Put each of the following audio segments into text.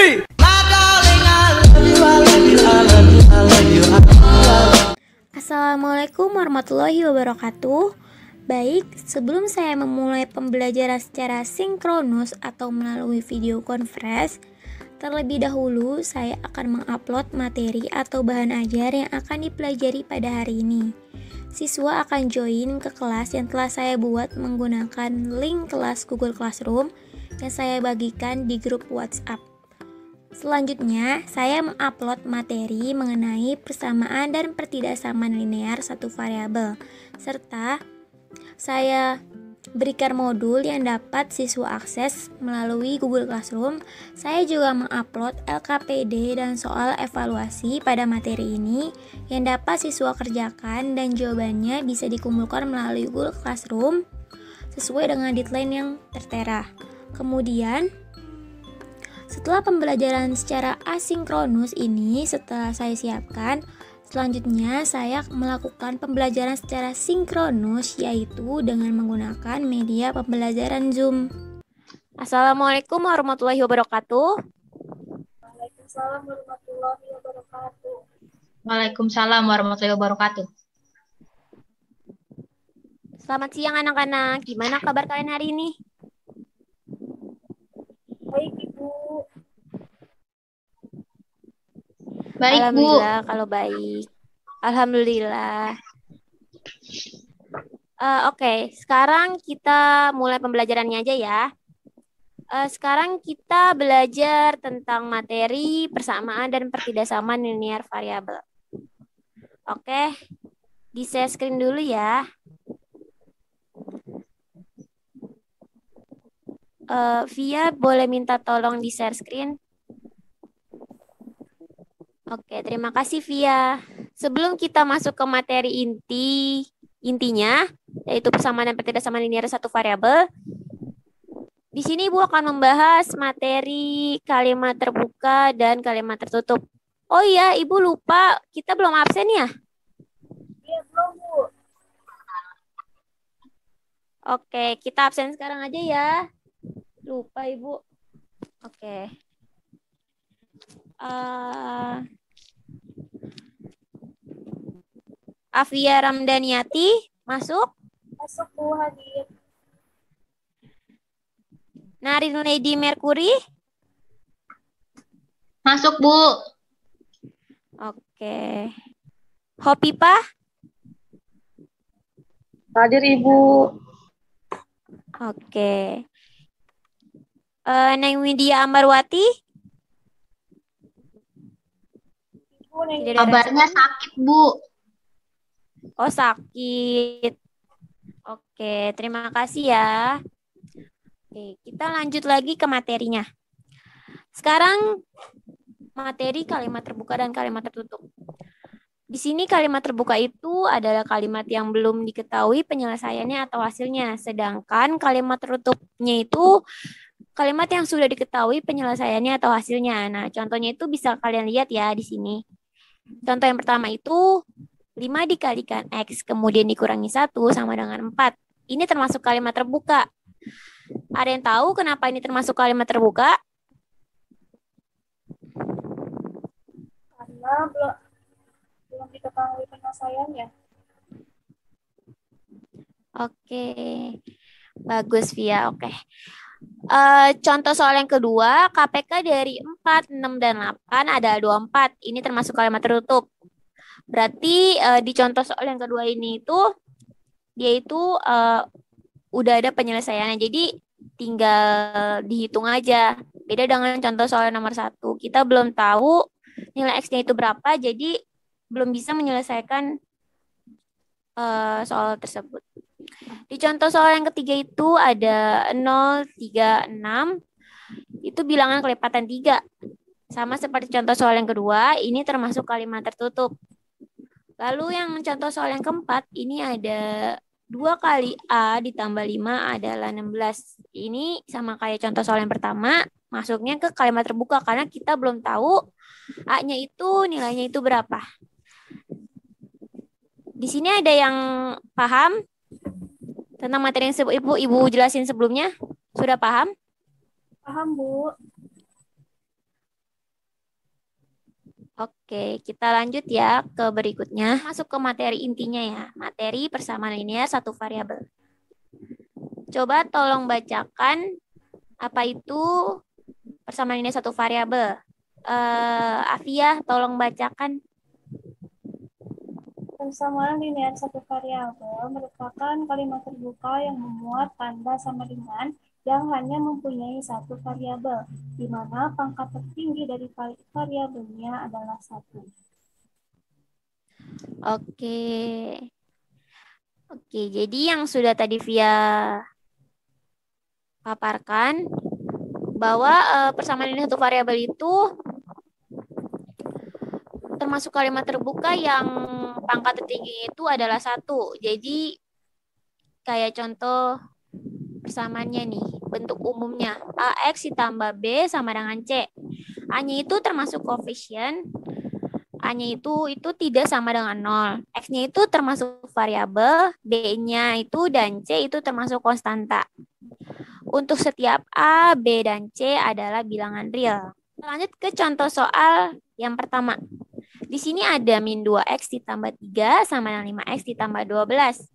three. Assalamualaikum warahmatullahi wabarakatuh. Baik, sebelum saya memulai pembelajaran secara sinkronus atau melalui video conference, terlebih dahulu saya akan mengupload materi atau bahan ajar yang akan dipelajari pada hari ini. Siswa akan join ke kelas yang telah saya buat menggunakan link kelas Google Classroom yang saya bagikan di grup WhatsApp. Selanjutnya, saya mengupload materi mengenai persamaan dan pertidaksamaan linear satu variabel, serta saya berikan modul yang dapat siswa akses melalui Google Classroom. Saya juga mengupload LKPD dan soal evaluasi pada materi ini yang dapat siswa kerjakan dan jawabannya bisa dikumpulkan melalui Google Classroom sesuai dengan deadline yang tertera. Kemudian, setelah pembelajaran secara asinkronus ini, setelah saya siapkan, selanjutnya saya melakukan pembelajaran secara sinkronus, yaitu dengan menggunakan media pembelajaran Zoom. Assalamualaikum warahmatullahi wabarakatuh. Waalaikumsalam warahmatullahi wabarakatuh. Waalaikumsalam warahmatullahi wabarakatuh. Selamat siang anak-anak, gimana kabar kalian hari ini? Baik, Ibu. Baik, Bu. Alhamdulillah kalau baik. Alhamdulillah. Oke, sekarang kita mulai pembelajarannya aja ya. Sekarang kita belajar tentang materi persamaan dan pertidaksamaan linear variabel. Oke, di share screen dulu ya. Via boleh minta tolong di share screen. Oke, terima kasih Via. Sebelum kita masuk ke materi intinya, yaitu persamaan dan pertidaksamaan linear satu variabel, di sini Ibu akan membahas materi kalimat terbuka dan kalimat tertutup. Oh iya, Ibu lupa, kita belum absen ya? Iya, belum, Bu. Oke, kita absen sekarang aja ya. Lupa Ibu. Oke. Afia Ramdaniati masuk. Masuk, Bu, hadir. Narin Lady Mercury. Masuk, Bu. Oke. Hopipa. Hadir, Ibu. Oke. Neng Widya Amarwati. Ibu, Neng. Tidak ada Kabarnya respon. sakit, Bu. Oh, sakit. Oke, terima kasih ya. Oke, kita lanjut lagi ke materinya. Sekarang materi kalimat terbuka dan kalimat tertutup. Di sini kalimat terbuka itu adalah kalimat yang belum diketahui penyelesaiannya atau hasilnya. Sedangkan kalimat tertutupnya itu kalimat yang sudah diketahui penyelesaiannya atau hasilnya. Nah, contohnya itu bisa kalian lihat ya di sini. Contoh yang pertama itu 5 dikalikan X kemudian dikurangi 1 sama dengan 4. Ini termasuk kalimat terbuka. Ada yang tahu kenapa ini termasuk kalimat terbuka? Karena belum diketahui penyelesaiannya. Oke. Bagus, Via. Oke. Contoh soal yang kedua, KPK dari 4, 6, dan 8 ada 24. Ini termasuk kalimat tertutup. Berarti di contoh soal yang kedua ini itu dia itu udah ada penyelesaiannya. Jadi tinggal dihitung aja. Beda dengan contoh soal nomor 1. Kita belum tahu nilai X-nya itu berapa, jadi belum bisa menyelesaikan soal tersebut. Di contoh soal yang ketiga itu ada 0, 3, 6. Itu bilangan kelipatan 3. Sama seperti contoh soal yang kedua, ini termasuk kalimat tertutup. Lalu yang contoh soal yang keempat, ini ada 2 kali A ditambah 5 adalah 16. Ini sama kayak contoh soal yang pertama, masuknya ke kalimat terbuka karena kita belum tahu A-nya itu nilainya itu berapa. Di sini ada yang paham tentang materi yang Ibu jelasin sebelumnya? Sudah paham? Paham, Bu. Oke, kita lanjut ya ke berikutnya. Masuk ke materi intinya ya. Materi persamaan linear satu variabel. Coba tolong bacakan apa itu persamaan linear satu variabel. Afia, tolong bacakan. Persamaan linear satu variabel merupakan kalimat terbuka yang memuat tanda sama dengan yang hanya mempunyai satu variabel, di mana pangkat tertinggi dari variabelnya adalah satu. Oke. Oke, jadi yang sudah tadi Via paparkan bahwa persamaan linear satu variabel itu termasuk kalimat terbuka yang pangkat tertinggi itu adalah satu. Jadi kayak contoh persamaannya nih, bentuk umumnya AX ditambah B sama dengan C. A-nya itu termasuk koefisien, A-nya itu tidak sama dengan 0. X-nya itu termasuk variabel, B-nya itu dan C itu termasuk konstanta. Untuk setiap A, B, dan C adalah bilangan real. Lanjut ke contoh soal yang pertama. Di sini ada min 2x ditambah 3 sama dengan 5x ditambah 12.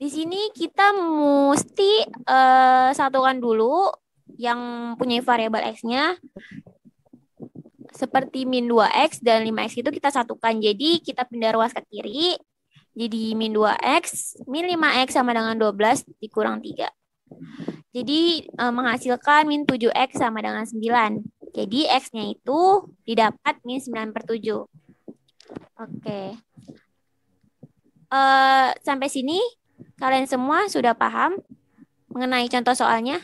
Di sini kita mesti satukan dulu yang punya variabel x-nya. Seperti min 2x dan 5x itu kita satukan. Jadi kita pindah ruas ke kiri. Jadi min 2x, min 5x sama dengan 12 dikurang 3. Jadi menghasilkan min 7x sama dengan 9. Jadi x-nya itu didapat min 9/7. Oke. Sampai sini kalian semua sudah paham mengenai contoh soalnya?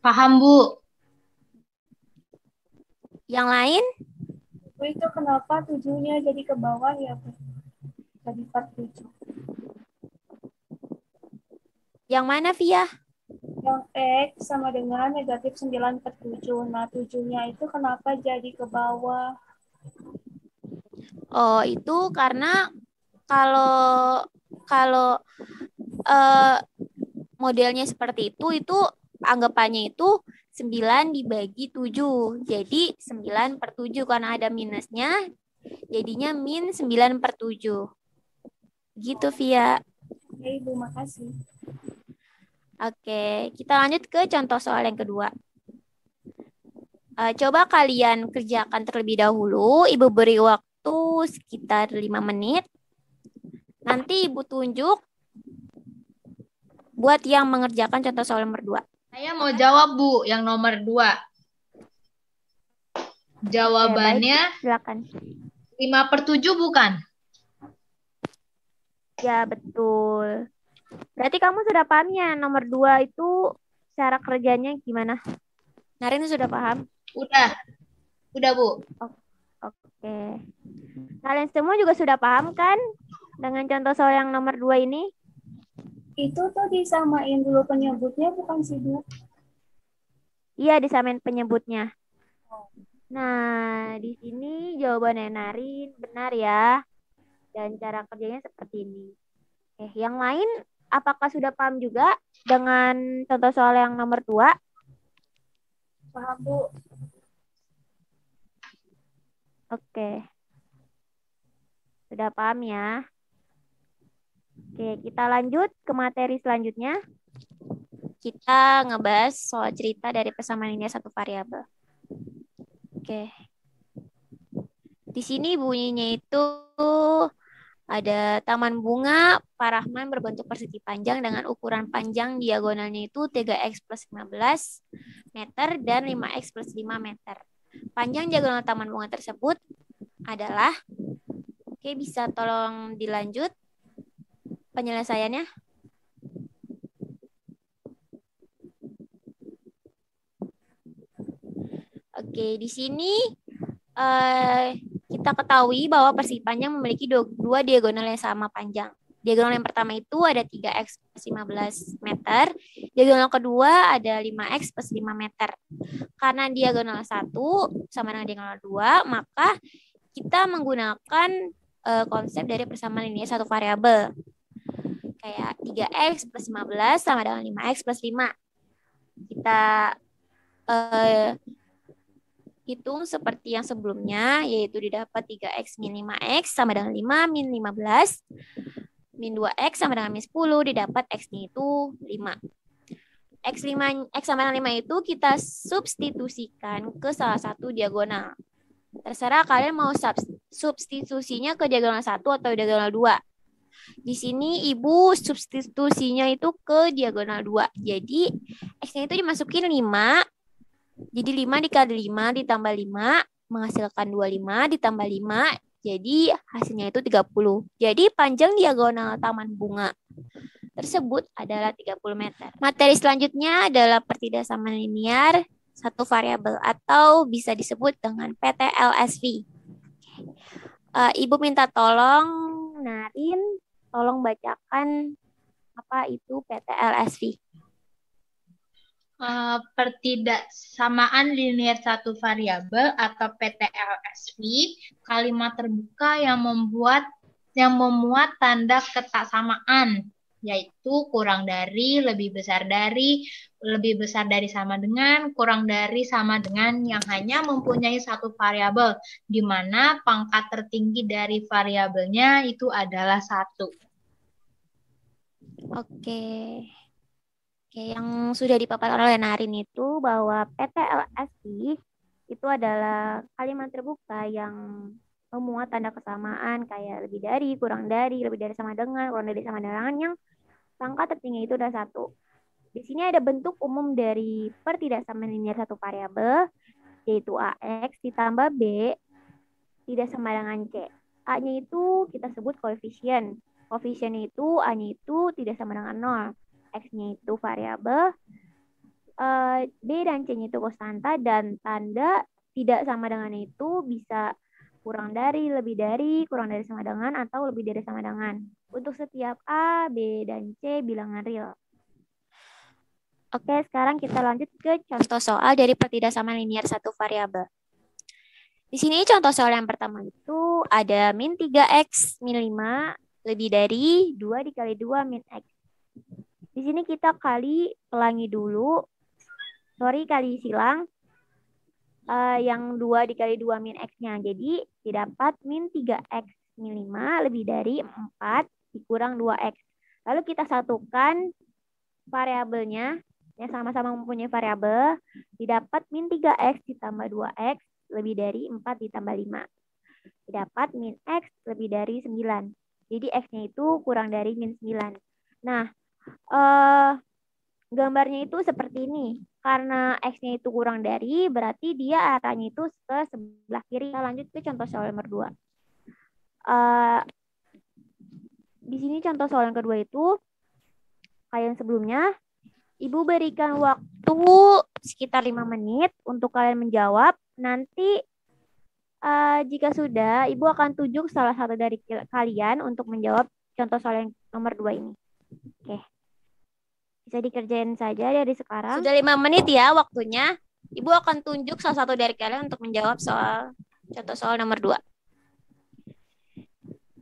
Paham, Bu. Yang lain? Bu, itu kenapa 7-nya jadi ke bawah ya, Bu? Jadi 47. Yang mana, Via? Yang X sama dengan negatif 9/7. Nah, 7-nya itu kenapa jadi ke bawah? Oh, itu karena kalau modelnya seperti itu anggapannya itu 9 dibagi 7. Jadi 9/7 karena ada minusnya, jadinya min 9/7. Gitu, Via. Oke, Ibu, makasih. Oke, kita lanjut ke contoh soal yang kedua. Coba kalian kerjakan terlebih dahulu. Ibu beri waktu sekitar 5 menit. Nanti Ibu tunjuk buat yang mengerjakan contoh soal nomor 2. Saya mau jawab, Bu, yang nomor 2. Jawabannya Oke, baik, silakan. 5/7 bukan? Ya, betul. Berarti kamu sudah paham ya nomor 2 itu cara kerjanya gimana? Narin sudah paham? Udah, Bu. Oke. Kalian semua juga sudah paham kan dengan contoh soal yang nomor 2 ini? Itu tuh disamain dulu penyebutnya bukan sih, Bu? Iya, disamain penyebutnya. Nah, di sini jawabannya Narin benar ya. Dan cara kerjanya seperti ini. Yang lain apakah sudah paham juga dengan contoh soal yang nomor 2? Paham, Bu. Oke. Sudah paham ya? Oke, kita lanjut ke materi selanjutnya. Kita ngebahas soal cerita dari persamaan linear satu variabel. Oke. Di sini bunyinya itu ada taman bunga Pak Rahman berbentuk persegi panjang dengan ukuran panjang diagonalnya itu 3x plus 15 meter dan 5x plus 5 meter. Panjang diagonal taman bunga tersebut adalah, oke, bisa tolong dilanjut penyelesaiannya. Oke, di sini kita ketahui bahwa persegi panjang memiliki dua diagonal yang sama panjang. Diagonal yang pertama itu ada 3x plus 15 meter. Diagonal kedua ada 5x plus 5 meter. Karena diagonal 1 sama dengan diagonal 2, maka kita menggunakan konsep dari persamaan linear satu variabel. Kayak 3x plus 15 sama dengan 5x plus 5. Kita hitung seperti yang sebelumnya, yaitu didapat 3x min 5x sama dengan 5 min 15, min 2x sama dengan min 10, didapat x-nya itu 5. X sama dengan 5 itu kita substitusikan ke salah satu diagonal. Terserah kalian mau substitusinya ke diagonal 1 atau diagonal 2. Di sini Ibu substitusinya itu ke diagonal 2. Jadi X-nya itu dimasukin 5. Jadi 5 dikali 5 ditambah 5 menghasilkan 25 ditambah 5. Jadi hasilnya itu 30. Jadi panjang diagonal taman bunga tersebut adalah 30 meter. Materi selanjutnya adalah pertidasaman linear satu variabel atau bisa disebut dengan PTLSV. Ibu minta tolong Narin, tolong bacakan apa itu PTLSV. Pertidaksamaan linear satu variabel atau PTLSV, kalimat terbuka yang memuat tanda ketaksamaan, yaitu kurang dari, lebih besar dari sama dengan, kurang dari sama dengan, yang hanya mempunyai satu variabel, di mana pangkat tertinggi dari variabelnya itu adalah 1. Oke, yang sudah dipaparkan oleh Narin itu bahwa PTLSV itu adalah kalimat terbuka yang memuat tanda kesamaan kayak lebih dari, kurang dari, lebih dari sama dengan, kurang dari sama dengan, yang pangkat tertinggi itu adalah 1. Di sini ada bentuk umum dari pertidaksamaan linear satu variabel, yaitu AX ditambah B tidak sama dengan C. A-nya itu kita sebut koefisien. Koefisiennya itu A-nya itu tidak sama dengan 0. X-nya itu variabel, B dan C-nya itu konstanta, dan tanda tidak sama dengan itu bisa kurang dari, lebih dari, kurang dari sama dengan, atau lebih dari sama dengan. Untuk setiap A, B, dan C bilangan real. Oke, sekarang kita lanjut ke contoh soal dari pertidaksamaan linear satu variabel. Di sini contoh soal yang pertama itu ada min 3x min 5 lebih dari 2 dikali 2 min x. Di sini kita pelangi dulu. Kali silang. Yang 2 dikali 2 min x-nya. Jadi didapat min 3x min 5 lebih dari 4 dikurang 2x. Lalu kita satukan variabelnya yang sama-sama mempunyai variabel. Didapat min 3x ditambah 2x lebih dari 4 ditambah 5. Didapat min x lebih dari 9. Jadi x-nya itu kurang dari min 9. Nah, gambarnya itu seperti ini. Karena x-nya itu kurang dari, berarti dia arahnya itu ke sebelah kiri. Kita lanjut ke contoh soal nomor 2. Di sini contoh soal yang kedua itu, kayak yang sebelumnya, Ibu berikan waktu sekitar 5 menit untuk kalian menjawab. Nanti jika sudah, Ibu akan tunjuk salah satu dari kalian untuk menjawab contoh soal yang nomor 2 ini. Oke. Bisa dikerjain saja dari sekarang. Sudah 5 menit ya waktunya. Ibu akan tunjuk salah satu dari kalian untuk menjawab contoh soal nomor 2.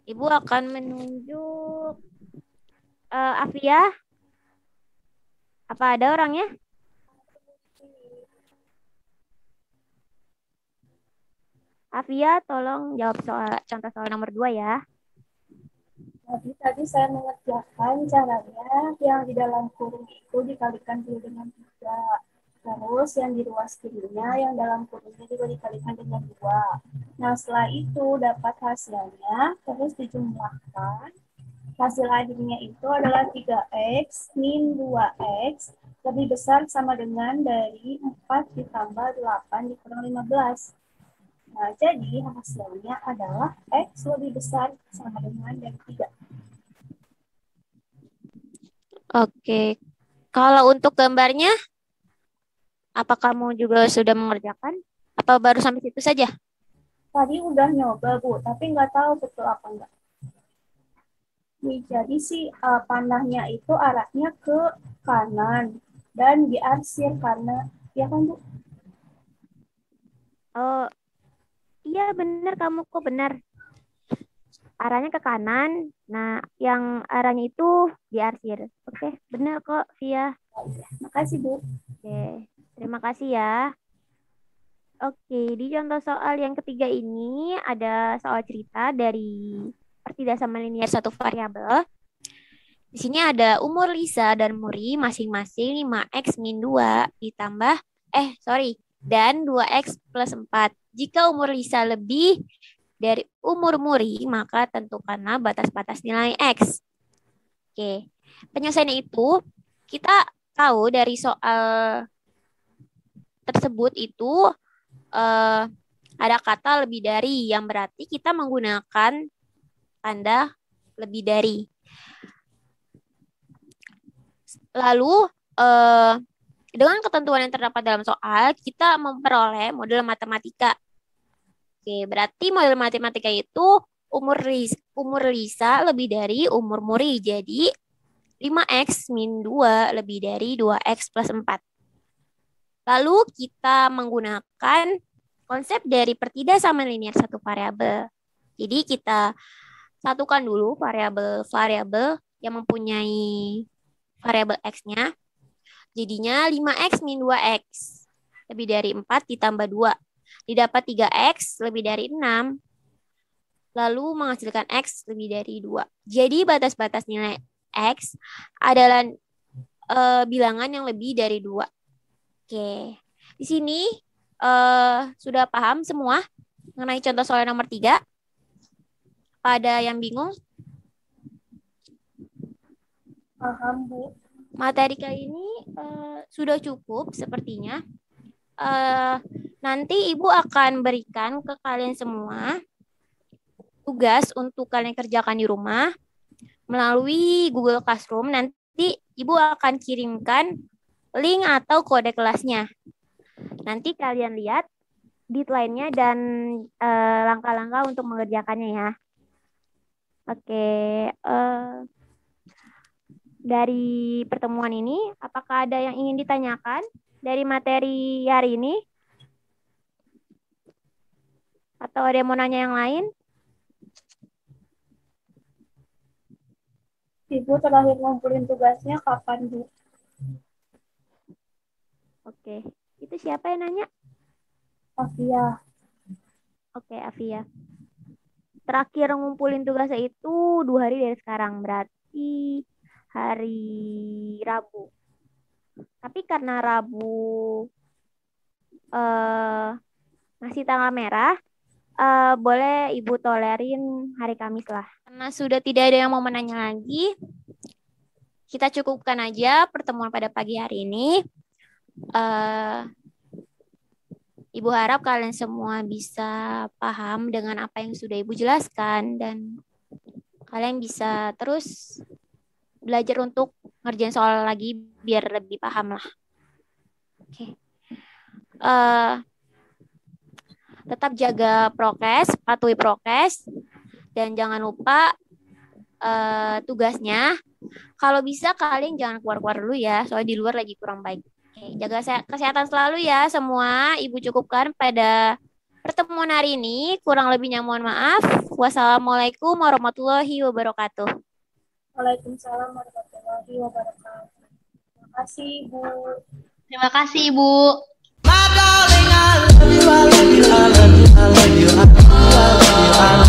Ibu akan menunjuk Afia. Apa ada orangnya? Afia, tolong jawab contoh soal nomor 2 ya. Jadi tadi saya mengerjakan caranya yang di dalam kurung itu dikalikan dulu dengan 3. Terus yang di ruas kirinya yang dalam kurungnya juga dikalikan dengan 2. Nah setelah itu dapat hasilnya, terus dijumlahkan. Hasil akhirnya itu adalah 3x min 2x lebih besar sama dengan dari 4 ditambah 8 dikurang 15. Nah, jadi hasilnya adalah X lebih besar sama dengan dari 3. Oke. Kalau untuk gambarnya, apa kamu juga sudah mengerjakan? Atau baru sampai situ saja? Tadi udah nyoba, Bu, tapi nggak tahu betul apa enggak. Nih, jadi sih panahnya itu arahnya ke kanan dan diarsir karena, ya kan, Bu? Oh, iya benar, kamu kok benar. Arahnya ke kanan. Nah, yang arahnya itu diarsir. Oke, benar kok, Via. Makasih, Bu. Oke, terima kasih ya. Oke, di contoh soal yang ketiga ini ada soal cerita dari pertidasaman linier satu variabel. Di sini ada umur Lisa dan Muri masing-masing 5x min 2 ditambah, dan 2x plus 4. Jika umur Lisa lebih dari umur Muri, maka tentukanlah batas-batas nilai x. Oke, penyelesaiannya itu kita tahu dari soal tersebut itu ada kata lebih dari, yang berarti kita menggunakan tanda lebih dari. Lalu dengan ketentuan yang terdapat dalam soal, kita memperoleh model matematika. Oke, berarti model matematika itu umur Lisa lebih dari umur Muri. Jadi 5x min 2 lebih dari 2x plus 4. Lalu kita menggunakan konsep dari pertidasaman linier satu variabel. Jadi kita satukan dulu variabel yang mempunyai variabel x-nya. Jadinya 5x min 2x lebih dari 4 ditambah 2. Didapat 3x lebih dari 6. Lalu menghasilkan x lebih dari 2. Jadi batas-batas nilai x adalah bilangan yang lebih dari 2. Oke. Di sini sudah paham semua mengenai contoh soal nomor 3? Pada yang bingung? Paham, Bu. Materi kali ini sudah cukup sepertinya. Nanti Ibu akan berikan ke kalian semua tugas untuk kalian kerjakan di rumah melalui Google Classroom. Nanti Ibu akan kirimkan link atau kode kelasnya. Nanti kalian lihat deadline-nya dan langkah-langkah untuk mengerjakannya ya. Oke, dari pertemuan ini, apakah ada yang ingin ditanyakan dari materi hari ini? Atau ada yang mau nanya yang lain? Ibu terakhir ngumpulin tugasnya kapan, Bu? Oke, itu siapa yang nanya? Afia. Oke, Afia. Terakhir ngumpulin tugasnya itu 2 hari dari sekarang, berarti hari Rabu. Tapi karena Rabu masih tanggal merah, boleh Ibu tolerin hari Kamis lah. Karena sudah tidak ada yang mau menanya lagi, kita cukupkan aja pertemuan pada pagi hari ini. Ibu harap kalian semua bisa paham dengan apa yang sudah Ibu jelaskan dan kalian bisa terus belajar untuk ngerjain soal lagi biar lebih paham lah. Oke. Tetap jaga prokes, patuhi prokes, dan jangan lupa tugasnya. Kalau bisa kalian jangan keluar-keluar dulu ya, soalnya di luar lagi kurang baik. Oke, jaga kesehatan selalu ya semua. Ibu cukupkan pada pertemuan hari ini. Kurang lebihnya mohon maaf. Wassalamualaikum warahmatullahi wabarakatuh. Waalaikumsalam warahmatullahi wabarakatuh. Terima kasih, Bu. Terima kasih, Ibu. My darling, I love you, I love you, I love you, I love you, I love you, I love you.